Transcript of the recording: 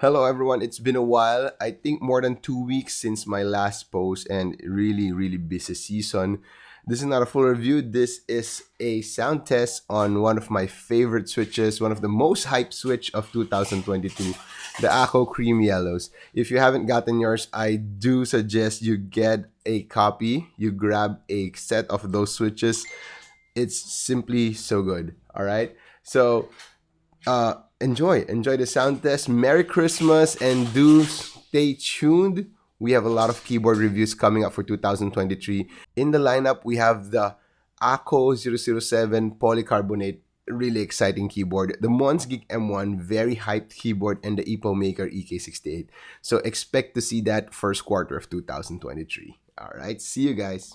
Hello everyone, it's been a while. I think more than 2 weeks since my last post and really busy season. This is not a full review. This is a sound test on one of my favorite switches, one of the most hyped switch of 2022, the Akko Cream Yellows. If you haven't gotten yours, I do suggest you get a copy. You grab a set of those switches. It's simply so good. All right. So enjoy the sound test. Merry Christmas, and do stay tuned. We have a lot of keyboard reviews coming up for 2023. In the lineup, we have the Akko 007 polycarbonate, really exciting keyboard, the Mons Geek M1, very hyped keyboard, and the EPO Maker EK68. So expect to see that first quarter of 2023. All right, see you guys.